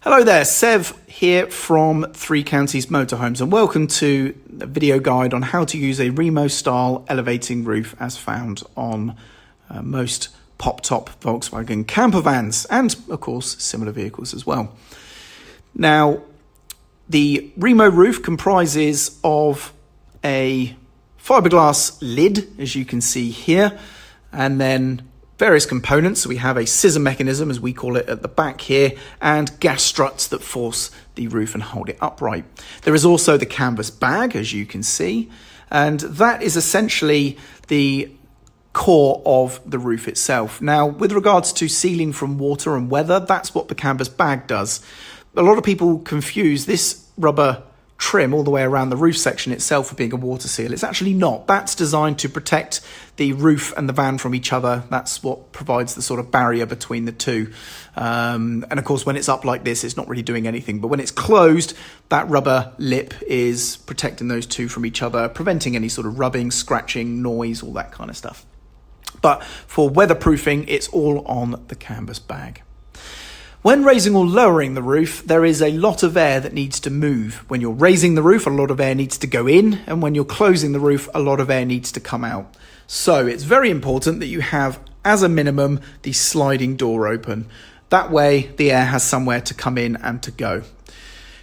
Hello there, Sev here from Three Counties Motorhomes, and welcome to a video guide on how to use a Reimo-style elevating roof as found on most pop-top Volkswagen campervans and, of course, similar vehicles as well. Now, the Reimo roof comprises of a fiberglass lid, as you can see here, and then various components. So we have a scissor mechanism, as we call it, at the back here, and gas struts that force the roof and hold it upright. There is also the canvas bag, as you can see, and that is essentially the core of the roof itself. Now, with regards to sealing from water and weather, that's what the canvas bag does. A lot of people confuse this rubber trim all the way around the roof section itself for being a water seal. It's actually not. That's designed to protect the roof and the van from each other. That's what provides the sort of barrier between the two. And of course, when it's up like this, it's not really doing anything. But when it's closed, that rubber lip is protecting those two from each other, preventing any sort of rubbing, scratching, noise, all that kind of stuff. But for weatherproofing, it's all on the canvas bag. When raising or lowering the roof, there is a lot of air that needs to move. When you're raising the roof, a lot of air needs to go in, and when you're closing the roof, a lot of air needs to come out. So it's very important that you have, as a minimum, the sliding door open. That way, the air has somewhere to come in and to go.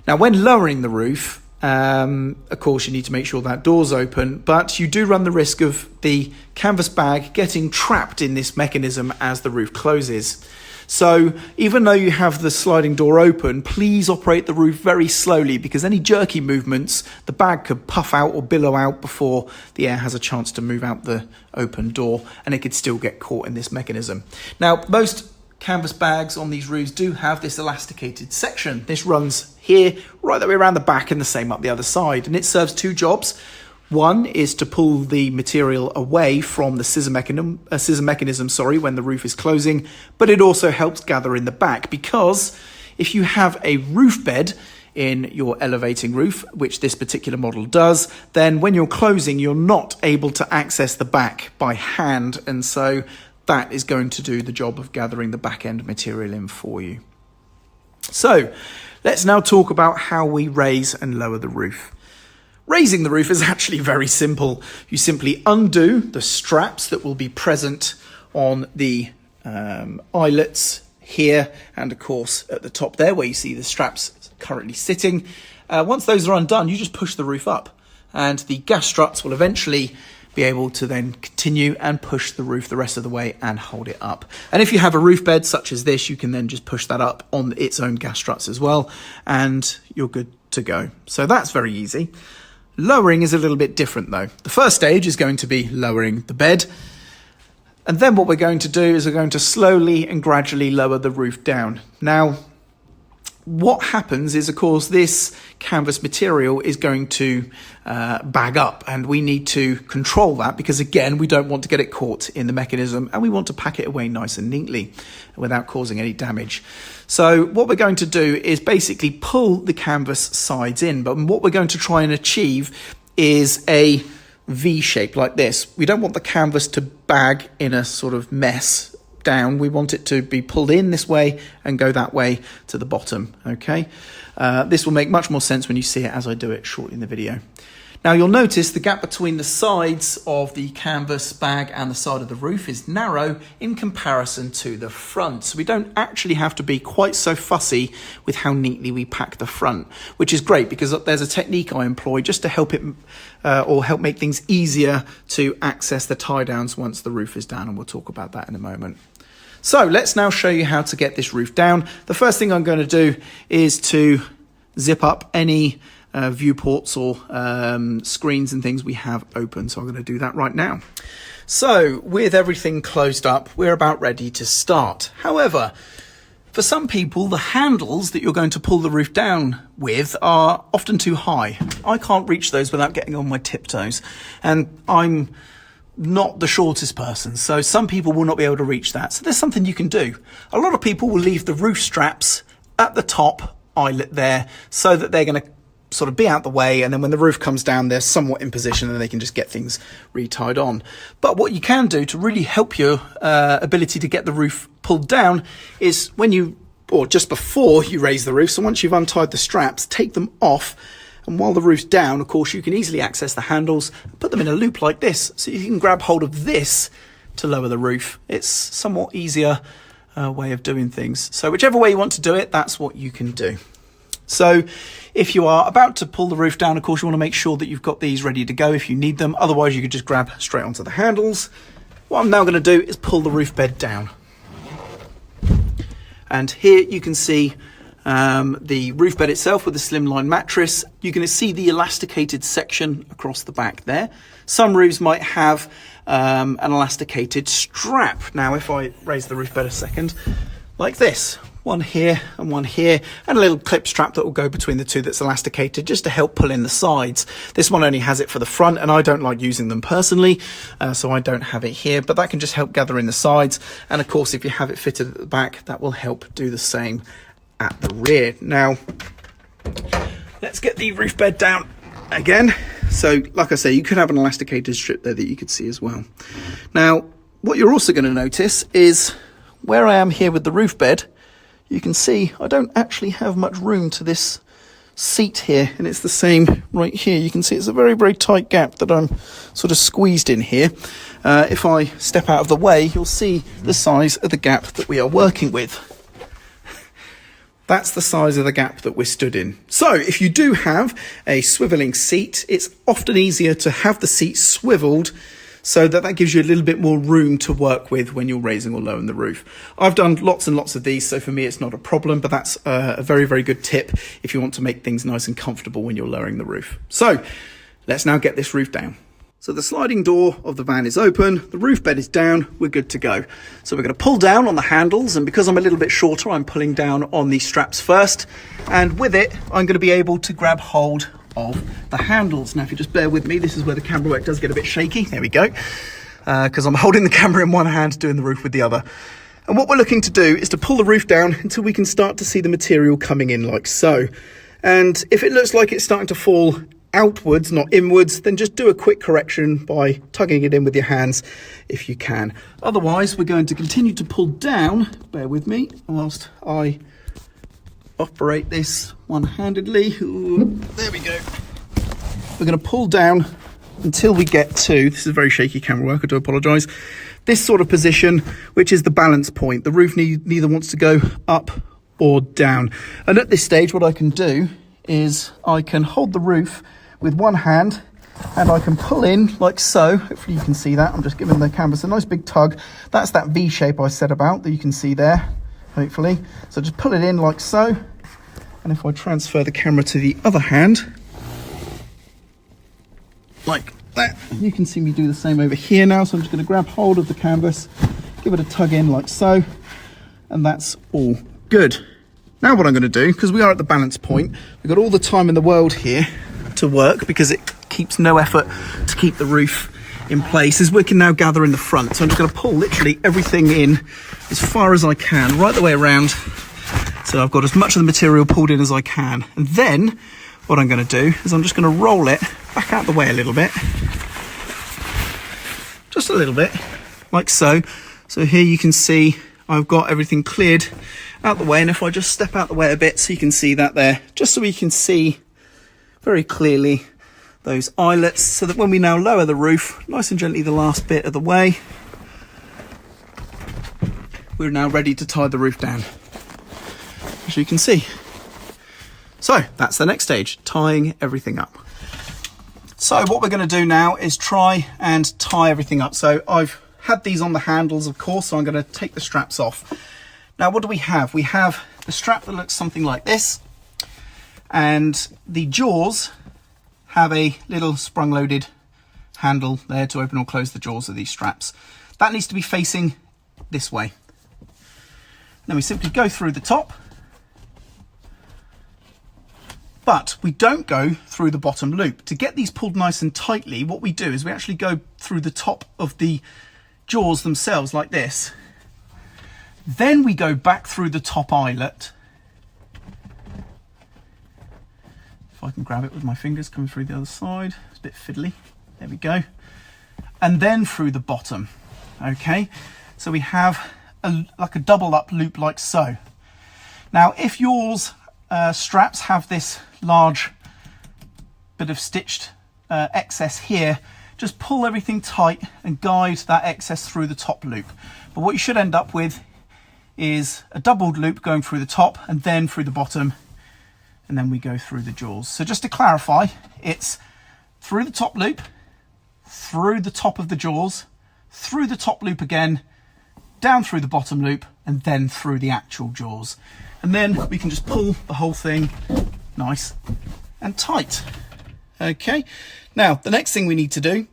Now, when lowering the roof, of course, you need to make sure that door's open, but you do run the risk of the canvas bag getting trapped in this mechanism as the roof closes. So even though you have the sliding door open, please operate the roof very slowly, because any jerky movements, the bag could puff out or billow out before the air has a chance to move out the open door, and it could still get caught in this mechanism. Now, most canvas bags on these roofs do have this elasticated section. This runs here right the way around the back and the same up the other side, and it serves two jobs. One is to pull the material away from the scissor mechanism, when the roof is closing, but it also helps gather in the back, because if you have a roof bed in your elevating roof, which this particular model does, then when you're closing, you're not able to access the back by hand, and so that is going to do the job of gathering the back end material in for you. So let's now talk about how we raise and lower the roof. Raising the roof is actually very simple. You simply undo the straps that will be present on the eyelets here, and of course at the top there where you see the straps currently sitting. Once those are undone, you just push the roof up, and the gas struts will eventually be able to then continue and push the roof the rest of the way and hold it up. And if you have a roof bed such as this, you can then just push that up on its own gas struts as well, and you're good to go. So that's very easy. Lowering is a little bit different though. The first stage is going to be lowering the bed. And then what we're going to do is we're going to slowly and gradually lower the roof down. Now, what happens is, of course, this canvas material is going to bag up, and we need to control that because, again, we don't want to get it caught in the mechanism, and we want to pack it away nice and neatly without causing any damage. So what we're going to do is basically pull the canvas sides in, but what we're going to try and achieve is a V shape like this. We don't want the canvas to bag in a sort of mess down. We want it to be pulled in this way and go that way to the bottom. Okay, this will make much more sense when you see it as I do it shortly in the video. Now you'll notice the gap between the sides of the canvas bag and the side of the roof is narrow in comparison to the front. So we don't actually have to be quite so fussy with how neatly we pack the front, which is great because there's a technique I employ just to help it help make things easier to access the tie downs once the roof is down, and we'll talk about that in a moment. So let's now show you how to get this roof down. The first thing I'm going to do is to zip up any viewports or screens and things we have open. So I'm going to do that right now. So with everything closed up, we're about ready to start. However, for some people, the handles that you're going to pull the roof down with are often too high. I can't reach those without getting on my tiptoes, and I'm not the shortest person, so some people will not be able to reach that. So there's something you can do. A lot of people will leave the roof straps at the top eyelet there so that they're going to sort of be out the way, and then when the roof comes down, they're somewhat in position and they can just get things retied on. But what you can do to really help your ability to get the roof pulled down is when you or just before you raise the roof. So once you've untied the straps, take them off. And while the roof's down, of course, you can easily access the handles, put them in a loop like this, so you can grab hold of this to lower the roof. It's somewhat easier way of doing things. So whichever way you want to do it, that's what you can do. So if you are about to pull the roof down, of course, you want to make sure that you've got these ready to go if you need them. Otherwise, you could just grab straight onto the handles. What I'm now going to do is pull the roof bed down. And here you can see the roof bed itself with the slimline mattress. You can see the elasticated section across the back there. Some roofs might have an elasticated strap. Now, if I raise the roof bed a second, like this, one here, and a little clip strap that will go between the two that's elasticated just to help pull in the sides. This one only has it for the front, and I don't like using them personally, so I don't have it here, but that can just help gather in the sides. And of course, if you have it fitted at the back, that will help do the same at the rear. Now, let's get the roof bed down again. So, like I say, you could have an elasticated strip there that you could see as well. Now, what you're also going to notice is where I am here with the roof bed, you can see I don't actually have much room to this seat here, and it's the same right here. You can see it's a very, very tight gap that I'm sort of squeezed in here. If I step out of the way, you'll see the size of the gap that we are working with. That's the size of the gap that we're stood in. So if you do have a swiveling seat, it's often easier to have the seat swiveled so that gives you a little bit more room to work with when you're raising or lowering the roof. I've done lots and lots of these, so for me it's not a problem, but that's a very, very good tip if you want to make things nice and comfortable when you're lowering the roof. So let's now get this roof down. So the sliding door of the van is open, the roof bed is down, we're good to go. So we're going to pull down on the handles, and because I'm a little bit shorter, I'm pulling down on the straps first, and with it, I'm going to be able to grab hold of the handles. Now, if you just bear with me, this is where the camera work does get a bit shaky. There we go. Because I'm holding the camera in one hand, doing the roof with the other. And what we're looking to do is to pull the roof down until we can start to see the material coming in like so. And if it looks like it's starting to fall outwards, not inwards, then just do a quick correction by tugging it in with your hands if you can. Otherwise, we're going to continue to pull down, bear with me, whilst I operate this one-handedly. Ooh, there we go. We're going to pull down until we get to, this is very shaky camera work, I do apologise, this sort of position, which is the balance point. The roof neither wants to go up or down. And at this stage, what I can do is I can hold the roof with one hand and I can pull in like so. Hopefully you can see that. I'm just giving the canvas a nice big tug. That's that V shape I said about that you can see there, hopefully. So just pull it in like so. And if I transfer the camera to the other hand, like that, you can see me do the same over here now. So I'm just going to grab hold of the canvas, give it a tug in like so, and that's all good. Now what I'm going to do, because we are at the balance point, we've got all the time in the world here to work because it keeps no effort to keep the roof in place, is we can now gather in the front. So I'm just going to pull literally everything in as far as I can, right the way around. So I've got as much of the material pulled in as I can. And then what I'm going to do is I'm just going to roll it back out the way a little bit. Just a little bit, like so. So here you can see I've got everything cleared out the way, and if I just step out the way a bit so you can see that there, just so we can see very clearly those eyelets, so that when we now lower the roof nice and gently the last bit of the way, we're now ready to tie the roof down, as you can see. So that's the next stage, tying everything up. So what we're going to do now is try and tie everything up. So I've had these on the handles, of course, so I'm going to take the straps off. Now, what do we have? We have the strap that looks something like this, and the jaws have a little sprung-loaded handle there to open or close the jaws of these straps. That needs to be facing this way. Then we simply go through the top, but we don't go through the bottom loop. To get these pulled nice and tightly, what we do is we actually go through the top of the jaws themselves like this. Then we go back through the top eyelet. If I can grab it with my fingers coming through the other side. It's a bit fiddly. There we go. And then through the bottom. Okay, so we have like a double up loop like so. Now, if yours straps have this large bit of stitched excess here, just pull everything tight and guide that excess through the top loop. But what you should end up with is a doubled loop going through the top and then through the bottom, and then we go through the jaws. So just to clarify, it's through the top loop, through the top of the jaws, through the top loop again, down through the bottom loop, and then through the actual jaws. And then we can just pull the whole thing nice and tight. Okay, now the next thing we need to do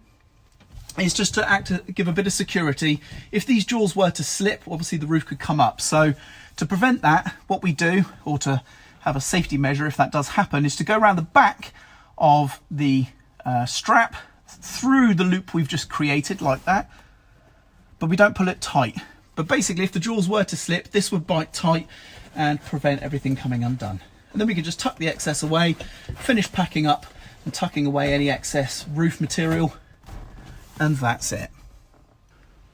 is just to give a bit of security. If these jaws were to slip, obviously the roof could come up. So to prevent that, what we do, or to have a safety measure if that does happen, is to go around the back of the strap through the loop we've just created like that, but we don't pull it tight. But basically, if the jaws were to slip, this would bite tight and prevent everything coming undone. And then we can just tuck the excess away, finish packing up and tucking away any excess roof material, and that's it.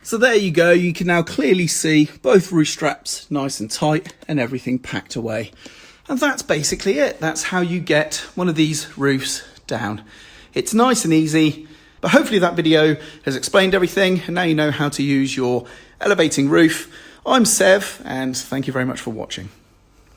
So there you go, you can now clearly see both roof straps nice and tight and everything packed away. And that's basically it. That's how you get one of these roofs down. It's nice and easy, but hopefully that video has explained everything and now you know how to use your elevating roof. I'm Sev, and thank you very much for watching.